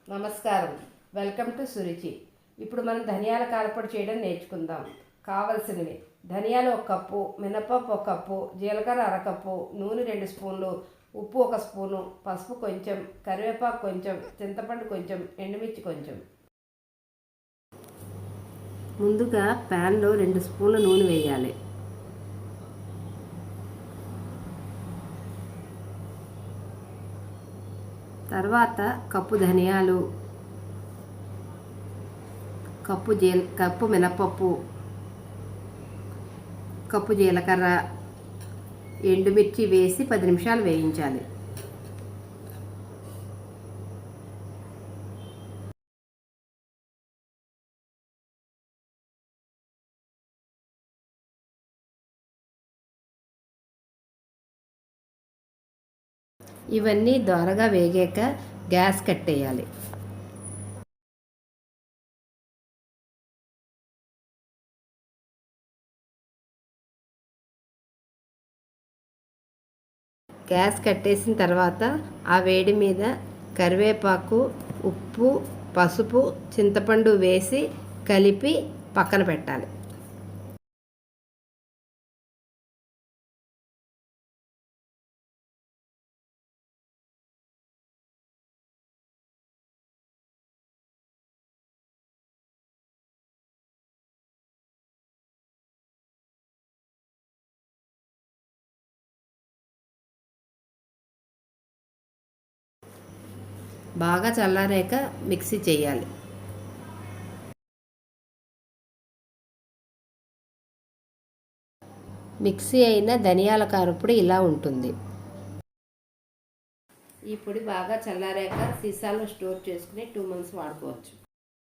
నమస్కారం. Welcome to Suruchi. ఇప్పుడు మనం ధనియాల కారపొడి చేయడం నేర్చుకుందాం. కావలసినవి: ధనియాలు 1 కప్పు, మినపప్పు 1 కప్పు, జీలకర్ర అరకప్పు, నూనె 2 స్పూన్లు, ఉప్పు 1 స్పూను, పసుపు కొంచెం, కరివేపాకు కొంచెం, చింతపండు కొంచెం, ఎండుమిర్చి కొంచెం. ముందుగా ప్యాన్లో 2 స్పూన్ల నూనె వేయాలి. తర్వాత కప్పు ధనియాలు, కప్పు మినపప్పు, కప్పు జీలకర్ర, ఎండుమిర్చి వేసి 10 నిమిషాలు వేయించాలి. ఇవన్నీ దోరగా వేగాక గ్యాస్ కట్టేయాలి. గ్యాస్ కట్టేసిన తర్వాత ఆ వేడి మీద కరివేపాకు, ఉప్పు, పసుపు, చింతపండు వేసి కలిపి పక్కన పెట్టాలి. బాగా చల్లారాక మిక్సీ చేయాలి. మిక్సీ అయిన ధనియాల కారపొడి ఇలా ఉంటుంది. ఈ పొడి బాగా చల్లారాక సీసాలో స్టోర్ చేసుకుని 2 months వాడుకోవచ్చు.